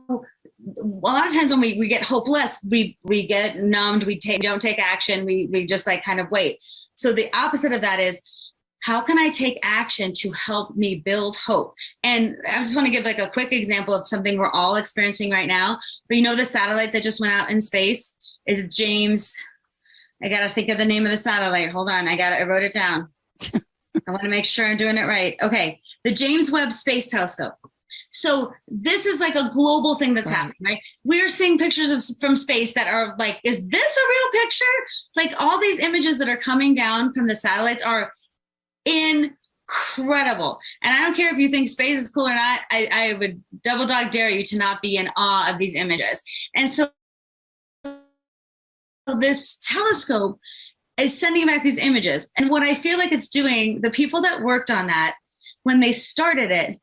a lot of times when we get hopeless, we get numbed, we don't take action, we just like kind of wait. So the opposite of that is, how can I take action to help me build hope? And I just want to give like a quick example of something we're all experiencing right now. But you know, the satellite that just went out in space, is it James? I got to think of the name of the satellite. Hold on. I wrote it down. I want to make sure I'm doing it right. Okay. The James Webb Space Telescope. So this is like a global thing that's happening, right? We're seeing pictures from space that are like, is this a real picture? Like all these images that are coming down from the satellites are incredible. And I don't care if you think space is cool or not. I would double dog dare you to not be in awe of these images. And so this telescope is sending back these images. And what I feel like it's doing, the people that worked on that, when they started it,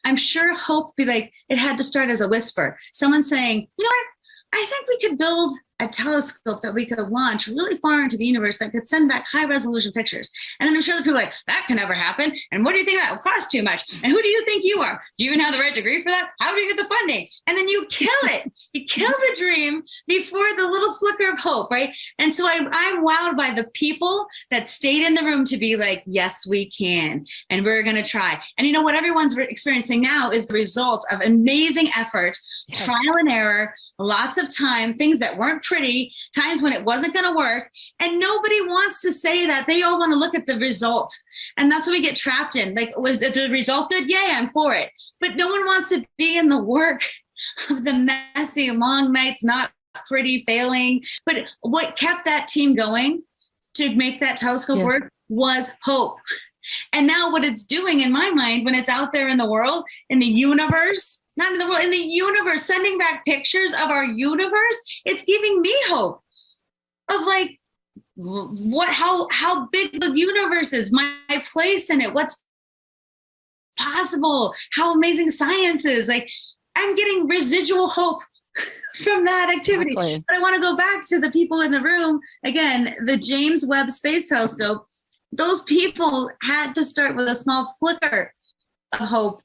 I'm sure hope be like, it had to start as a whisper. Someone saying, you know what? I think we could build a telescope that we could launch really far into the universe that could send back high resolution pictures. And then I'm sure the people are like, that can never happen. And what do you think that will cost too much? And who do you think you are? Do you even have the right degree for that? How do you get the funding? And then you kill it. You kill the dream before the little flicker of hope, right? And so I'm wowed by the people that stayed in the room to be like, yes, we can. And we're going to try. And you know what everyone's experiencing now is the result of amazing effort, Yes. trial and error, lots of time, things that weren't pretty, times when it wasn't going to work. And nobody wants to say that. They all want to look at the result. And that's what we get trapped in. Like, was the result good? Yay, I'm for it. But no one wants to be in the work of the messy, long nights, not pretty, failing. But what kept that team going to make that telescope work was hope. And now what it's doing in my mind, when it's out there in the world, in the universe, not in the world, in the universe, sending back pictures of our universe, it's giving me hope of like how big the universe is, my place in it, what's possible, how amazing science is. Like, I'm getting residual hope from that activity. Exactly. But I want to go back to the people in the room. Again, the James Webb Space Telescope, those people had to start with a small flicker of hope.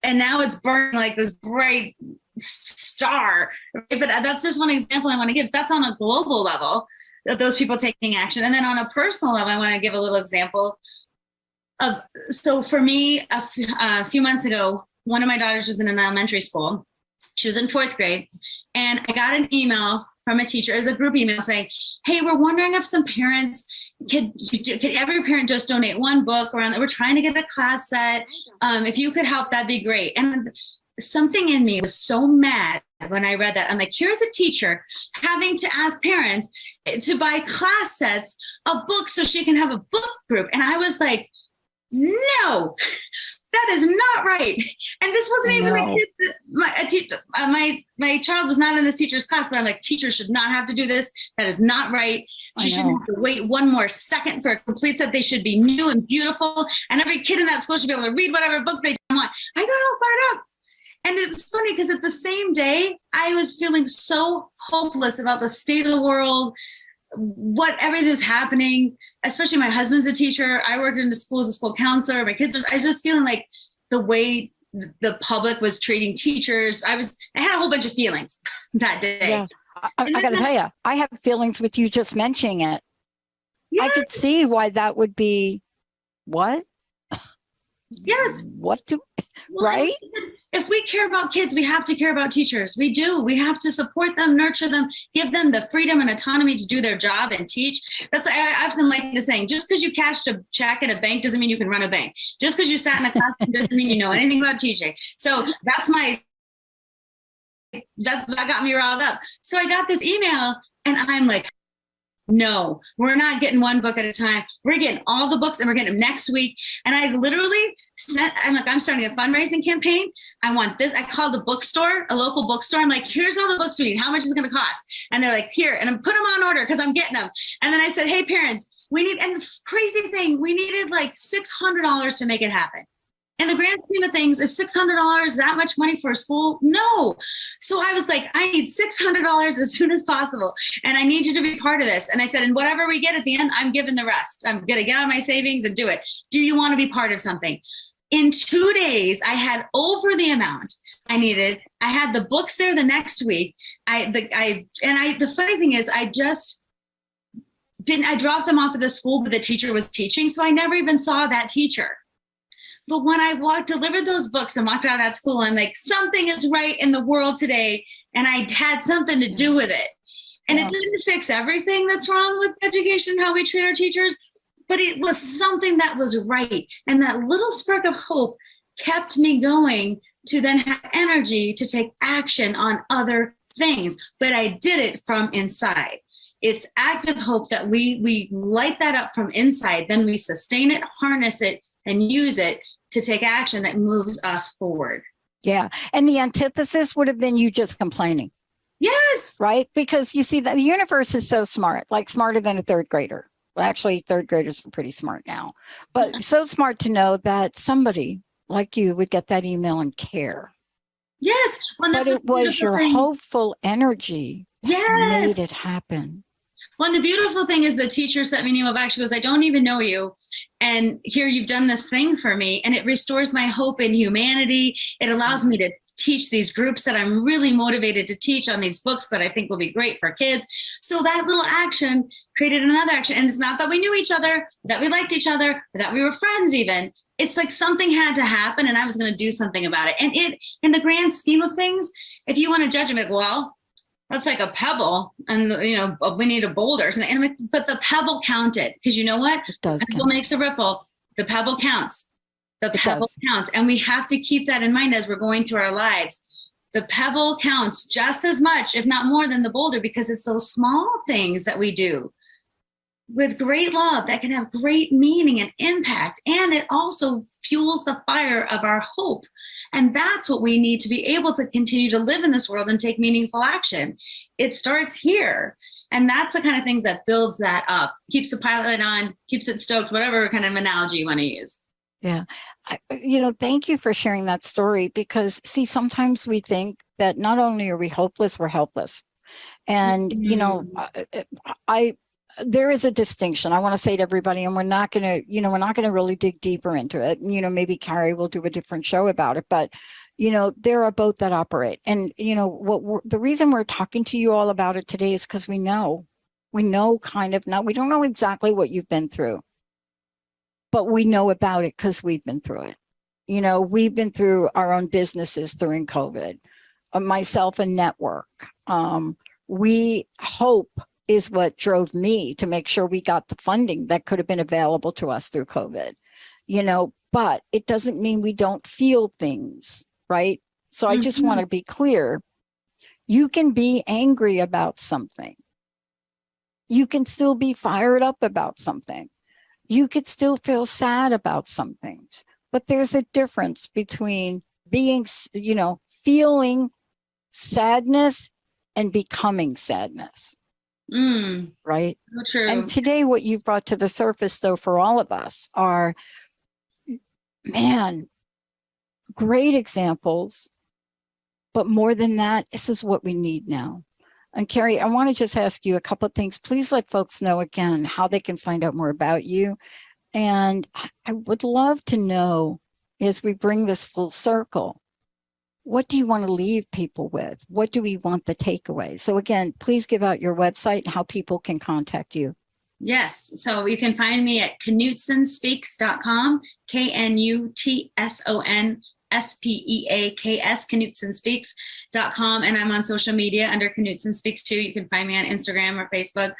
And now it's burning like this bright star. But that's just one example I want to give. That's on a global level of those people taking action. And then on a personal level, I want to give a little example of, so for me, a few months ago, one of my daughters was in an elementary school. She was in 4th grade. And I got an email from a teacher. It was a group email saying, hey, we're wondering if some parents could every parent just donate one book around that. We're trying to get a class set. If you could help, that'd be great. And something in me was so mad when I read that. I'm like, here's a teacher having to ask parents to buy class sets of books so she can have a book group. And I was like, no, that is not right. And this wasn't even a kid my child was not in this teacher's class, but I'm like, teachers should not have to do this. That is not right. She shouldn't have to wait one more second for a complete set. They should be new and beautiful. And every kid in that school should be able to read whatever book they want. I got all fired up. And it was funny because at the same day, I was feeling so hopeless about the state of the world, what everything is happening, especially my husband's a teacher. I worked in the school as a school counselor. My kids, I was just feeling like the way the public was treating teachers. I had a whole bunch of feelings that day. Yeah. I got to tell you, I have feelings with you just mentioning it. Yes. I could see why that would be what? Yes. Right? If we care about kids, we have to care about teachers. We do. We have to support them, nurture them, give them the freedom and autonomy to do their job and teach. That's, I often like to saying, just because you cashed a check at a bank doesn't mean you can run a bank. Just because you sat in a classroom doesn't mean you know anything about teaching. So that got me riled up. So I got this email and I'm like, no, we're not getting one book at a time. We're getting all the books and we're getting them next week. And I literally I'm starting a fundraising campaign. I want this. I called a bookstore, a local bookstore. I'm like, here's all the books we need. How much is it going to cost? And they're like, here, and I'm put them on order because I'm getting them. And then I said, hey, parents, and the crazy thing, we needed like $600 to make it happen. In the grand scheme of things, is $600 that much money for a school? No. So I was like, I need $600 as soon as possible. And I need you to be part of this. And I said, and whatever we get at the end, I'm giving the rest. I'm going to get out my savings and do it. Do you want to be part of something? In 2 days, I had over the amount I needed. I had the books there the next week. The funny thing is, I dropped them off at the school, but the teacher was teaching. So I never even saw that teacher. But when I delivered those books and walked out of that school, I'm like, something is right in the world today. And I had something to do with it. And it didn't fix everything that's wrong with education, how we treat our teachers, but it was something that was right. And that little spark of hope kept me going to then have energy to take action on other things. But I did it from inside. It's active hope that we light that up from inside. Then we sustain it, harness it, and use it to take action that moves us forward. Yeah. And the antithesis would have been you just complaining. Yes. Right? Because you see, the universe is so smart, like smarter than a third grader. Well, actually, third graders are pretty smart now, but so smart to know that somebody like you would get that email and care. Yes. But it was your hopeful energy that's Yes. made it happen. Well, and the beautiful thing is the teacher sent me an email back. She goes, I don't even know you. And here you've done this thing for me. And it restores my hope in humanity. It allows me to teach these groups that I'm really motivated to teach on these books that I think will be great for kids. So that little action created another action. And it's not that we knew each other, that we liked each other, or that we were friends even. It's like something had to happen and I was going to do something about it. And it, in the grand scheme of things, if you want to judge them, like, well, that's like a pebble, and we need a boulder. But the pebble counted, because you know what? It does. A pebble makes a ripple. The pebble counts. The pebble counts, and we have to keep that in mind as we're going through our lives. The pebble counts just as much, if not more, than the boulder, because it's those small things that we do with great love that can have great meaning and impact. And it also fuels the fire of our hope. And that's what we need to be able to continue to live in this world and take meaningful action. It starts here. And that's the kind of things that builds that up, keeps the pilot on, keeps it stoked, whatever kind of analogy you want to use. Yeah. Thank you for sharing that story, because see, sometimes we think that not only are we hopeless, we're helpless. And, there is a distinction I want to say to everybody, and we're not going to really dig deeper into it. Maybe Kari will do a different show about it, but, there are both that operate. And, the reason we're talking to you all about it today is because we know kind of, now we don't know exactly what you've been through, but we know about it because we've been through it. We've been through our own businesses during COVID, myself and network. We hope is what drove me to make sure we got the funding that could have been available to us through COVID, but it doesn't mean we don't feel things, right? So I just want to be clear. You can be angry about something. You can still be fired up about something. You could still feel sad about some things, but there's a difference between being, feeling sadness and becoming sadness. Right? So true. And today, what you've brought to the surface, though, for all of us are, great examples. But more than that, this is what we need now. And Kari, I want to just ask you a couple of things. Please let folks know again how they can find out more about you. And I would love to know, as we bring this full circle, what do you want to leave people with? What do we want the takeaway? So again, please give out your website and how people can contact you. Yes. So you can find me at knutsonspeaks.com, KNUTSONSPEAKS, knutsonspeaks.com. And I'm on social media under Knutson Speaks too. You can find me on Instagram or Facebook.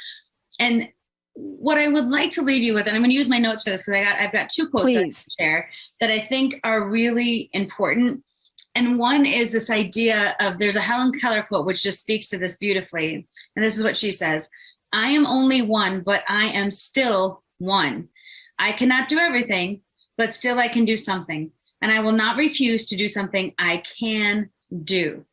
And what I would like to leave you with, and I'm going to use my notes for this because I've got two quotes that I share that I think are really important. And one is this idea of, there's a Helen Keller quote, which just speaks to this beautifully. And this is what she says: I am only one, but I am still one. I cannot do everything, but still I can do something. And I will not refuse to do something I can do.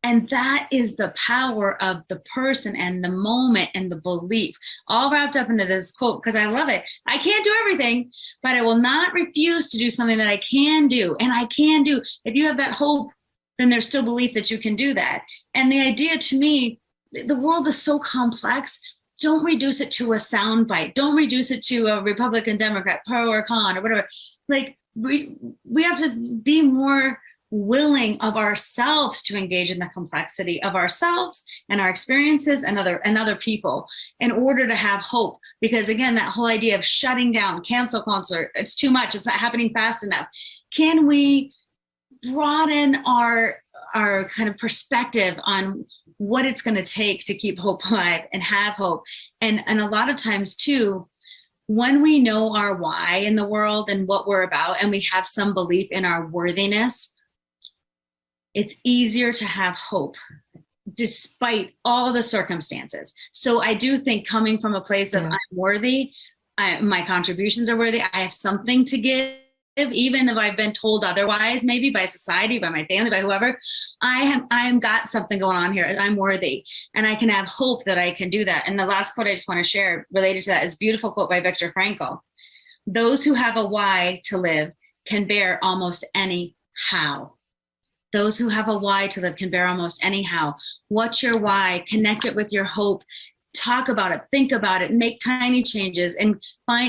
And that is the power of the person and the moment and the belief, all wrapped up into this quote, because I love it. I can't do everything, but I will not refuse to do something that I can do. And I can do. If you have that hope, then there's still belief that you can do that. And the idea, to me, the world is so complex. Don't reduce it to a soundbite. Don't reduce it to a Republican, Democrat, pro or con or whatever. Like we have to be more willing of ourselves to engage in the complexity of ourselves and our experiences and other people in order to have hope. Because again, that whole idea of shutting down, cancel concert, it's too much, it's not happening fast enough. Can we broaden our kind of perspective on what it's going to take to keep hope alive and have hope? And a lot of times too, when we know our why in the world and what we're about, and we have some belief in our worthiness, it's easier to have hope despite all the circumstances. So I do think, coming from a place of I'm worthy, my contributions are worthy, I have something to give, even if I've been told otherwise, maybe by society, by my family, by whoever, I'm got something going on here. I'm worthy, and I can have hope that I can do that. And the last quote I just want to share related to that is a beautiful quote by Viktor Frankl. Those who have a why to live can bear almost any how. Those who have a why to live can bear almost anyhow. What's your why? Connect it with your hope. Talk about it, think about it, make tiny changes, and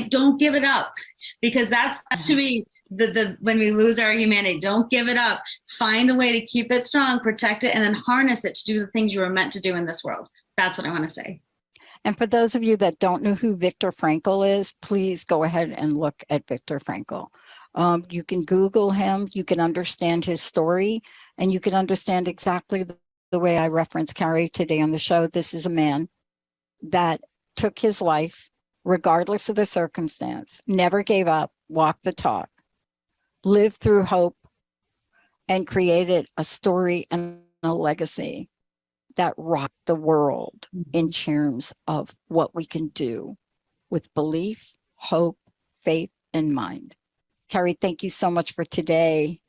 don't give it up, because that's to me the when we lose our humanity. Don't give it up. Find a way to keep it strong, protect it, and then harness it to do the things you were meant to do in this world. That's what I want to say. And for those of you that don't know who Viktor Frankl is, please go ahead and look at Viktor Frankl. You can Google him, you can understand his story, and you can understand exactly the way I referenced Kari today on the show. This is a man that took his life, regardless of the circumstance, never gave up, walked the talk, lived through hope, and created a story and a legacy that rocked the world in terms of what we can do with belief, hope, faith, and mind. Kari, thank you so much for today.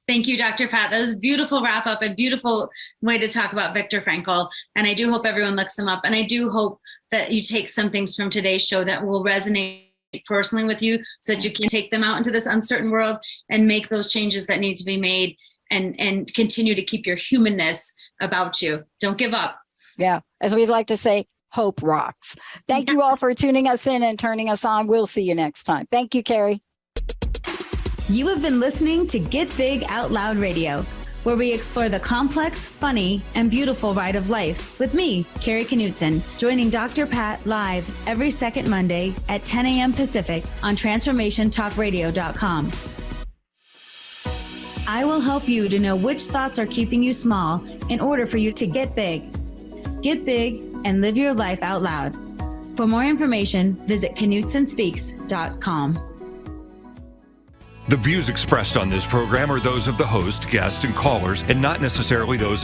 Thank you, Dr. Pat. That was a beautiful wrap up, a beautiful way to talk about Viktor Frankl. And I do hope everyone looks him up. And I do hope that you take some things from today's show that will resonate personally with you, so that you can take them out into this uncertain world and make those changes that need to be made, and continue to keep your humanness about you. Don't give up. Yeah. As we'd like to say, hope rocks. Thank you all for tuning us in and turning us on. We'll see you next time. Thank you, Kari. You have been listening to Get Big Out Loud Radio, where we explore the complex, funny, and beautiful ride of life with me, Kari Knudsen, joining Dr. Pat live every second Monday at 10 a.m. Pacific on TransformationTalkRadio.com. I will help you to know which thoughts are keeping you small in order for you to get big. Get big and live your life out loud. For more information, visit KnudsenSpeaks.com. The views expressed on this program are those of the host, guests, and callers, and not necessarily those of